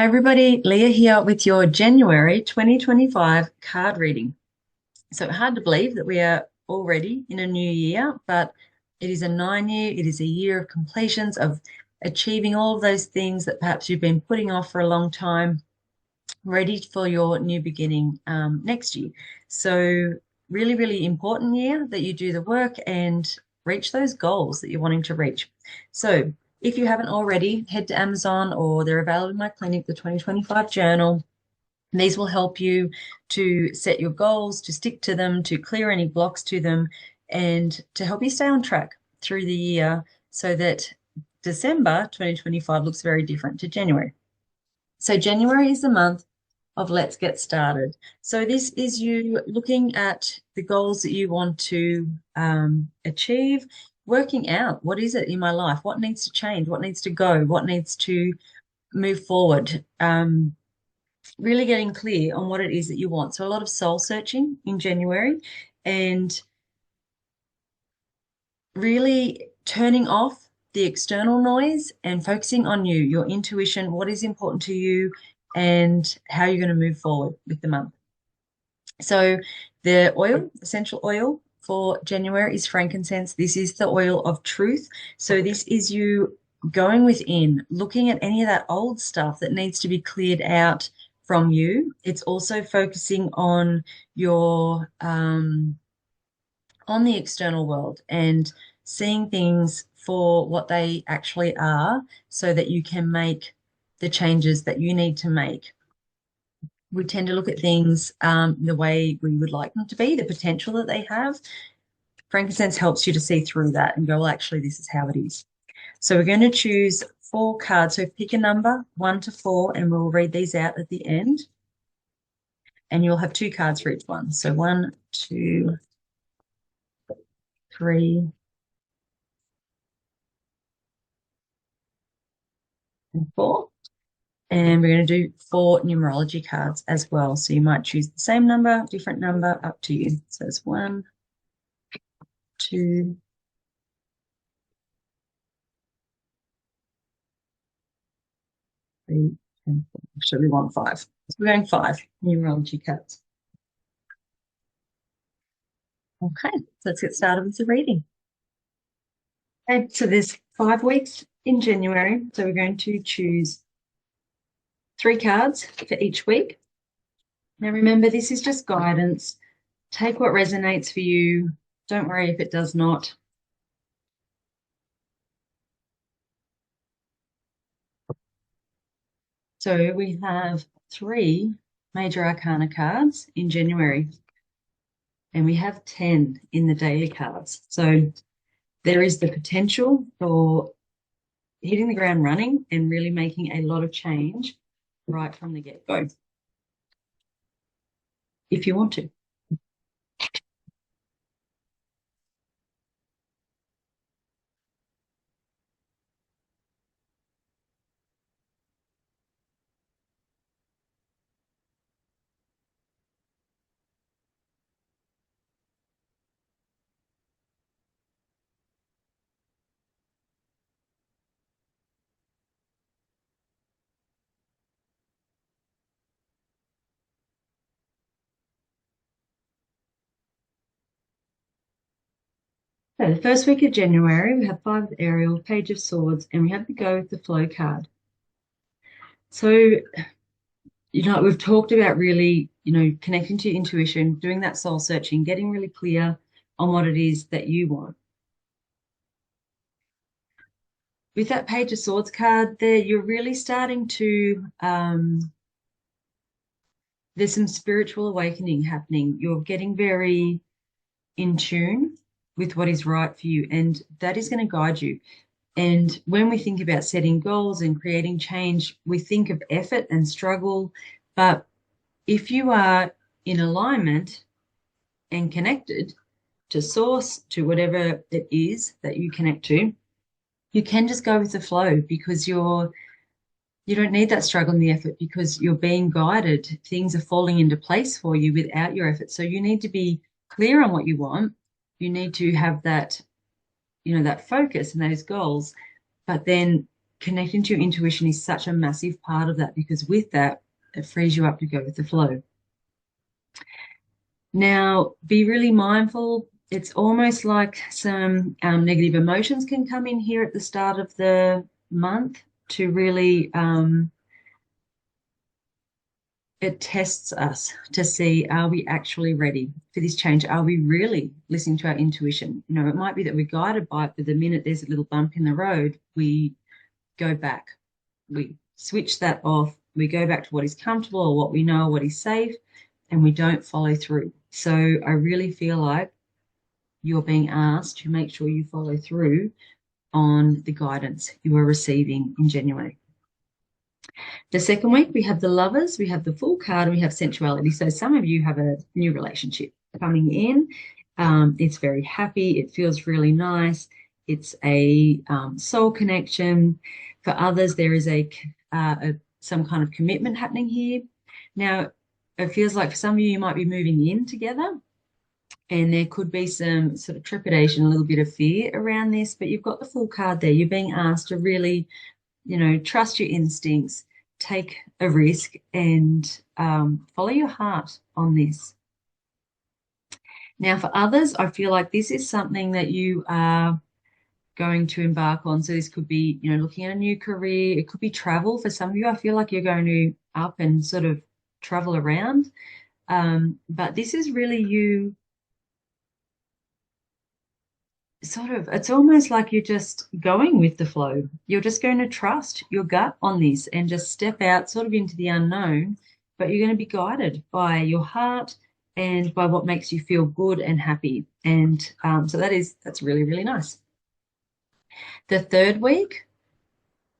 Hi everybody, Leah here with your January 2025 card reading. So hard to believe that we are already in a new year, but it is a 9 year, it is a year of completions, of achieving all of those things that perhaps you've been putting off for a long time, ready for your new beginning next year. So really, really important year that you do the work and reach those goals that you're wanting to reach. So if you haven't already, head to Amazon or they're available in my clinic, the 2025 journal. These will help you to set your goals, to stick to them, to clear any blocks to them, and to help you stay on track through the year so that December 2025 looks very different to January. So January is the month of let's get started. So this is you looking at the goals that you want to achieve, working out what is it in my life, what needs to change, what needs to go, what needs to move forward. Really getting clear on what it is that you want. So a lot of soul searching in January and really turning off the external noise and focusing on you, your intuition, what is important to you, and how you're going to move forward with the month. So the oil, essential oil for January is frankincense. This is the oil of truth. So this is you going within, looking at any of that old stuff that needs to be cleared out from you. It's also focusing on your on the external world and seeing things for what they actually are so that you can make the changes that you need to make. We tend to look at things the way we would like them to be, the potential that they have. Frankincense helps you to see through that and go, well, actually, this is how it is. So we're going to choose 4 cards. So pick a number, 1 to 4, and we'll read these out at the end. And you'll have 2 cards for each one. So 1, 2, 3, and 4. And we're going to do 4 numerology cards as well. So you might choose the same number, different number, up to you. So it's 1, 2, 3, and 4. Actually, we want 5. So we're going 5 numerology cards. Okay, so let's get started with the reading. Okay, so there's 5 weeks in January. So we're going to choose 3 cards for each week. Now remember, this is just guidance. Take what resonates for you. Don't worry if it does not. So we have 3 major arcana cards in January, and we have 10 in the daily cards. So there is the potential for hitting the ground running and really making a lot of change right from the get-go, if you want to. So the first week of January, we have 5 of the Ariel, Page of Swords, and we have the Go with the Flow card. So, we've talked about really, connecting to your intuition, doing that soul searching, getting really clear on what it is that you want. With that Page of Swords card there, you're really starting to, there's some spiritual awakening happening. You're getting very in tune with what is right for you, and that is going to guide you. And when we think about setting goals and creating change, we think of effort and struggle. But if you are in alignment and connected to source, to whatever it is that you connect to, you can just go with the flow because you don't need that struggle and the effort because you're being guided. Things are falling into place for you without your effort. So you need to be clear on what you want. You need to have that, that focus and those goals, but then connecting to your intuition is such a massive part of that, because with that, it frees you up to go with the flow. Now, be really mindful. It's almost like some negative emotions can come in here at the start of the month to really, it tests us to see, are we actually ready for this change? Are we really listening to our intuition? You know, it might be that we're guided by it, but the minute there's a little bump in the road, we go back. We switch that off. We go back to what is comfortable or what we know, what is safe, and we don't follow through. So I really feel like you're being asked to make sure you follow through on the guidance you are receiving in January. The second week, we have the Lovers, we have the Fool card, and we have Sensuality. So some of you have a new relationship coming in. It's very happy. It feels really nice. It's a soul connection. For others, there is some kind of commitment happening here. Now, it feels like for some of you, you might be moving in together, and there could be some sort of trepidation, a little bit of fear around this, but you've got the Fool card there. You're being asked to really, you know, trust your instincts, take a risk, and follow your heart on this. Now, for others, I feel like this is something that you are going to embark on. So this could be, you know, looking at a new career. It could be travel. For some of you, I feel like you're going to up and sort of travel around. But this is really you sort of, it's almost like you're just going with the flow. You're just going to trust your gut on this and just step out sort of into the unknown, but you're going to be guided by your heart and by what makes you feel good and happy. And so that's really, really nice. The third week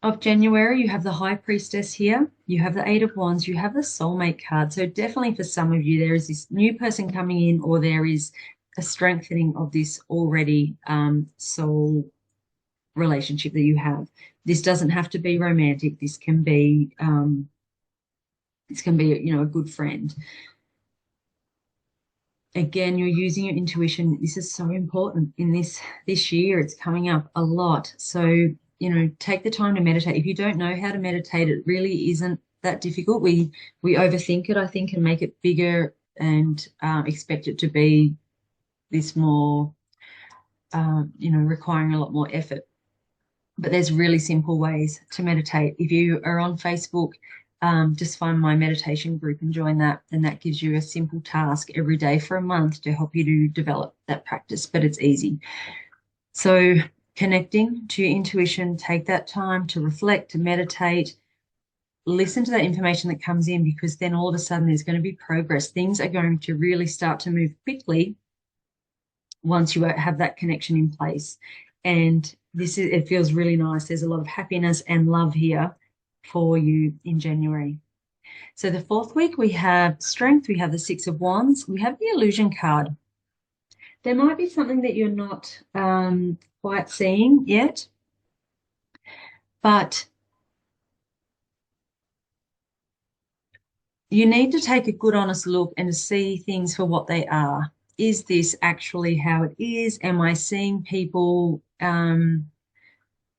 of January, you have the High Priestess here. You have the Eight of Wands. You have the Soulmate card. So definitely for some of you, there is this new person coming in, or there is a strengthening of this already soul relationship that you have. This doesn't have to be romantic. This can be, you know, a good friend. Again, you're using your intuition. This is so important in this year. It's coming up a lot. So, you know, take the time to meditate. If you don't know how to meditate, it really isn't that difficult. We overthink it, I think, and make it bigger and expect it to be this more, you know, requiring a lot more effort. But there's really simple ways to meditate. If you are on Facebook, just find my meditation group and join that. And that gives you a simple task every day for a month to help you to develop that practice, but it's easy. So connecting to your intuition, take that time to reflect, to meditate, listen to that information that comes in, because then all of a sudden there's going to be progress. Things are going to really start to move quickly once you have that connection in place. And it feels really nice. There's a lot of happiness and love here for you in January. So the fourth week, we have Strength, we have the Six of Wands, we have the Illusion card. There might be something that you're not quite seeing yet, but you need to take a good, honest look and to see things for what they are. Is this actually how it is? Am I seeing people in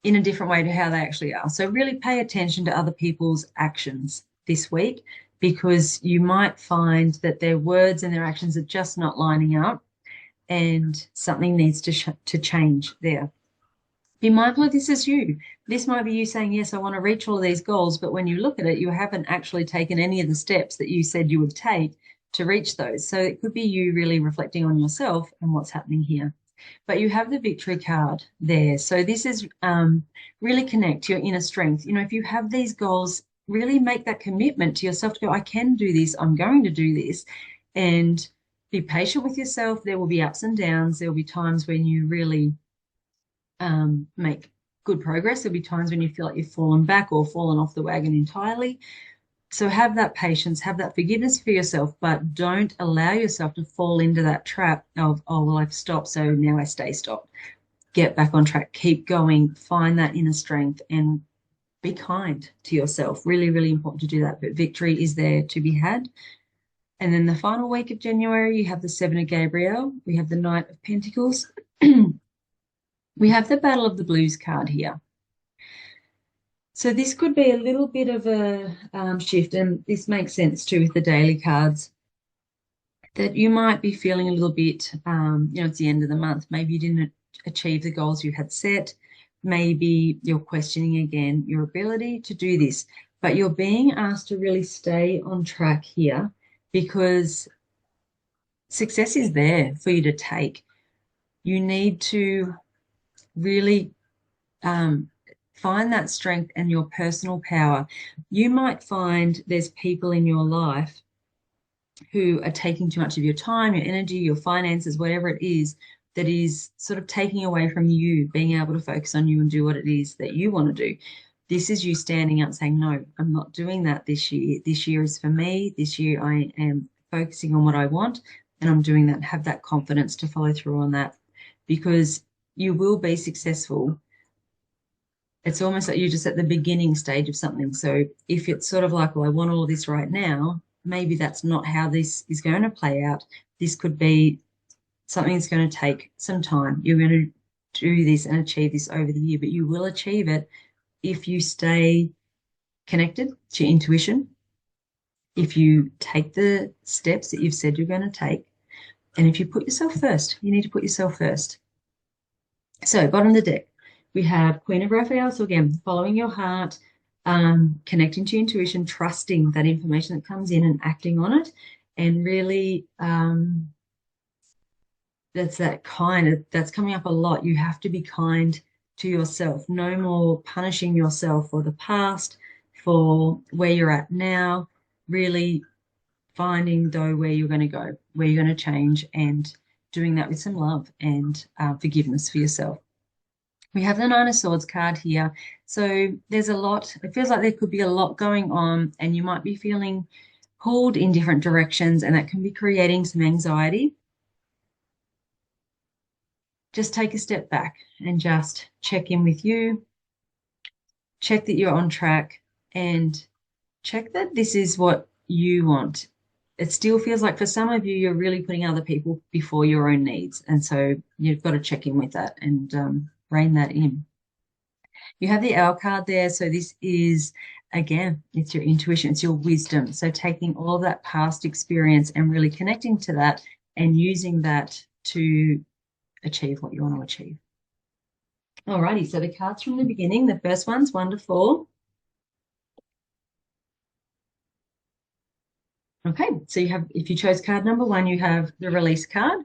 a different way to how they actually are? So really pay attention to other people's actions this week, because you might find that their words and their actions are just not lining up, and something needs to change there. Be mindful of this as you. This might be you saying, yes, I want to reach all of these goals, but when you look at it, you haven't actually taken any of the steps that you said you would take to reach those. So it could be you really reflecting on yourself and what's happening here. But you have the Victory card there. So this is really connect to your inner strength. You know, if you have these goals, really make that commitment to yourself to go, I can do this, I'm going to do this, and be patient with yourself. There will be ups and downs. There will be times when you really make good progress. There'll be times when you feel like you've fallen back or fallen off the wagon entirely. So have that patience, have that forgiveness for yourself, but don't allow yourself to fall into that trap of, oh, well, I've stopped, so now I stay stopped. Get back on track, keep going, find that inner strength, and be kind to yourself. Really, really important to do that. But victory is there to be had. And then the final week of January, you have the Seven of Gabriel. We have the Knight of Pentacles. We have the Battle of the Blues card here. So this could be a little bit of a shift, and this makes sense too with the daily cards, that you might be feeling a little bit, it's the end of the month. Maybe you didn't achieve the goals you had set. Maybe you're questioning again your ability to do this, but you're being asked to really stay on track here because success is there for you to take. You need to really find that strength and your personal power. You might find there's people in your life who are taking too much of your time, your energy, your finances, whatever it is, that is sort of taking away from you being able to focus on you and do what it is that you want to do. This is you standing up saying, no, I'm not doing that this year. This year is for me. This year I am focusing on what I want and I'm doing that. Have that confidence to follow through on that because you will be successful. It's almost like you're just at the beginning stage of something. So if it's sort of like, well, I want all of this right now, maybe that's not how this is going to play out. This could be something that's going to take some time. You're going to do this and achieve this over the year, but you will achieve it if you stay connected to your intuition, if you take the steps that you've said you're going to take, and if you put yourself first. You need to put yourself first. So bottom of the deck, we have Queen of Raphael. So again, following your heart, connecting to your intuition, trusting that information that comes in and acting on it, and really that's coming up a lot. You have to be kind to yourself. No more punishing yourself for the past, for where you're at now. Really finding though where you're going to go, where you're going to change, and doing that with some love and forgiveness for yourself. We have the Nine of Swords card here. So there's a lot. It feels like there could be a lot going on and you might be feeling pulled in different directions and that can be creating some anxiety. Just take a step back and just check in with you. Check that you're on track and check that this is what you want. It still feels like for some of you, you're really putting other people before your own needs. And so you've got to check in with that and rein that in. You have the Owl card there. So this is, again, it's your intuition, it's your wisdom. So taking all of that past experience and really connecting to that and using that to achieve what you want to achieve. Alrighty, so the cards from the beginning, the first one's 1 to 4. Okay, so you have, if you chose card number 1, you have the release card.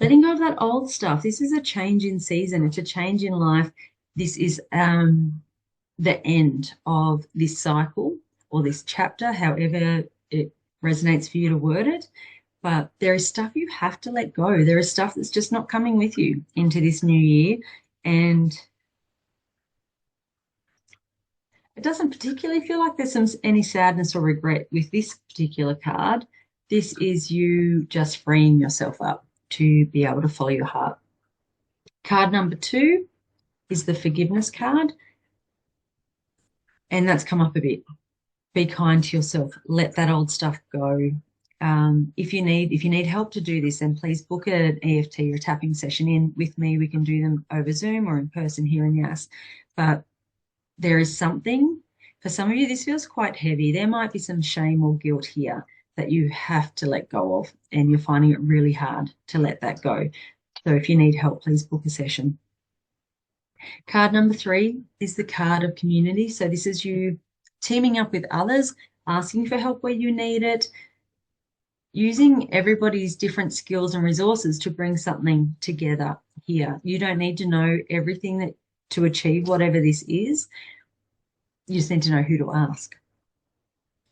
Letting go of that old stuff. This is a change in season. It's a change in life. This is the end of this cycle or this chapter, however it resonates for you to word it. But there is stuff you have to let go. There is stuff that's just not coming with you into this new year. And it doesn't particularly feel like there's any sadness or regret with this particular card. This is you just freeing yourself up to be able to follow your heart. Card number 2 is the forgiveness card. And that's come up a bit. Be kind to yourself. Let that old stuff go. If you need help to do this, then please book an EFT or a tapping session in with me. We can do them over Zoom or in person here in Yass. But there is something, for some of you, this feels quite heavy. There might be some shame or guilt here that you have to let go of, and you're finding it really hard to let that go. So if you need help, please book a session. Card number 3 is the card of community. So this is you teaming up with others, asking for help where you need it, using everybody's different skills and resources to bring something together here. You don't need to know everything that to achieve whatever this is. You just need to know who to ask.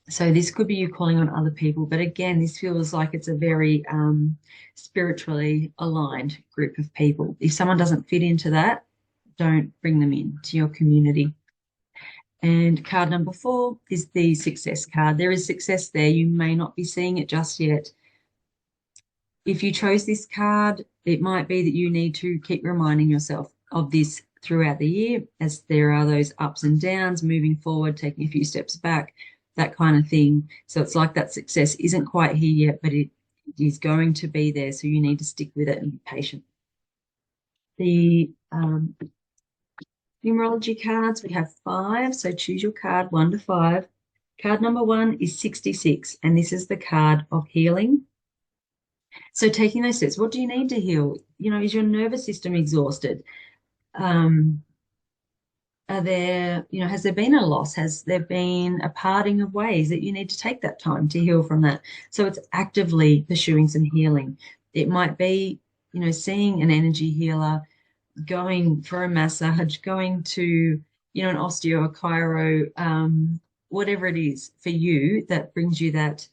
So this could be you calling on other people. But again, this feels like it's a very spiritually aligned group of people. If someone doesn't fit into that, don't bring them in to your community. And card number 4 is the success card. There is success there. You may not be seeing it just yet. If you chose this card, it might be that you need to keep reminding yourself of this throughout the year as there are those ups and downs, moving forward, taking a few steps back, that kind of thing. So it's like that success isn't quite here yet, but it is going to be there. So you need to stick with it and be patient. The Numerology cards, we have 5, so choose your card 1 to 5. Card number 1 is 66, and this is the card of healing. So taking those steps, what do you need to heal? You know, is your nervous system exhausted? Are there, you know, has there been a loss? Has there been a parting of ways that you need to take that time to heal from that? So it's actively pursuing some healing. It might be, you know, seeing an energy healer, going for a massage, going to, you know, an osteo, a chiro, whatever it is for you that brings you that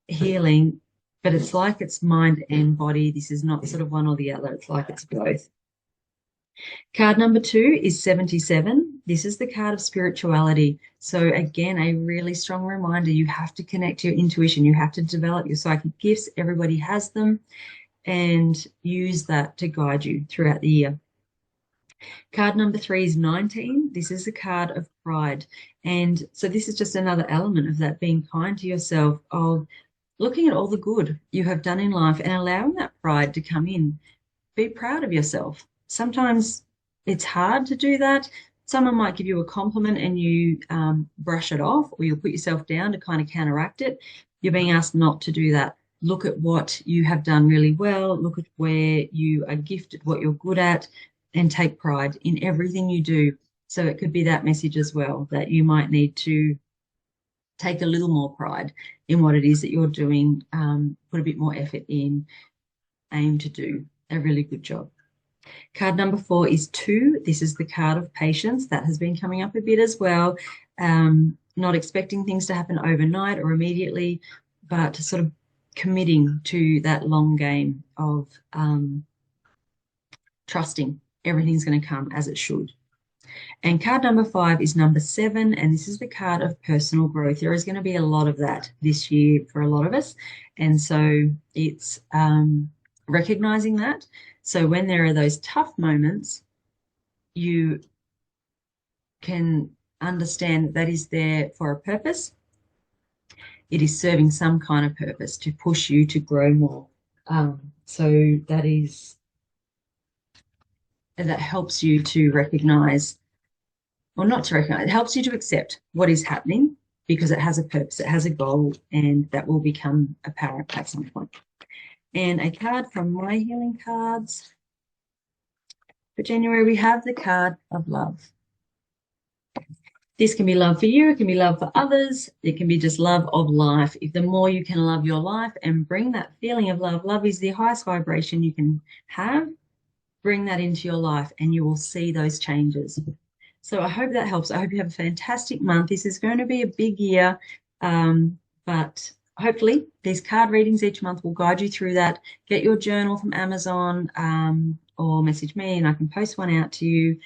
healing. But it's like it's mind and body. This is not sort of one or the other. It's like it's both. Card number 2 is 77. This is the card of spirituality. So again, a really strong reminder, you have to connect to your intuition. You have to develop your psychic gifts. Everybody has them, and use that to guide you throughout the year. Card number 3 is 19. This is the card of pride. And so this is just another element of that, being kind to yourself, of looking at all the good you have done in life and allowing that pride to come in. Be proud of yourself. Sometimes it's hard to do that. Someone might give you a compliment and you brush it off, or you'll put yourself down to kind of counteract it. You're being asked not to do that. Look at what you have done really well. Look at where you are gifted, what you're good at, and take pride in everything you do. So it could be that message as well, that you might need to take a little more pride in what it is that you're doing, put a bit more effort in, aim to do a really good job. Card number 4 is 2. This is the card of patience. That has been coming up a bit as well. Not expecting things to happen overnight or immediately, but sort of committing to that long game of trusting everything's going to come as it should. And card number 5 is number 7, and this is the card of personal growth. There is going to be a lot of that this year for a lot of us, and so it's recognizing that. So when there are those tough moments, you can understand that is there for a purpose. It is serving some kind of purpose to push you to grow more. So that helps you to recognize, or not to recognize, it helps you to accept what is happening, because it has a purpose, it has a goal, and that will become apparent at some point. And a card from my healing cards for January, we have the card of love. This can be love for you, it can be love for others, it can be just love of life. If the more you can love your life and bring that feeling of love, love is the highest vibration you can have, bring that into your life and you will see those changes. So I hope that helps. I hope you have a fantastic month. This is going to be a big year, but hopefully these card readings each month will guide you through that. Get your journal from Amazon, or message me and I can post one out to you.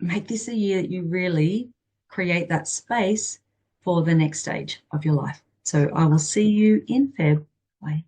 Make this a year that you really create that space for the next stage of your life. So I will see you in Feb. Bye.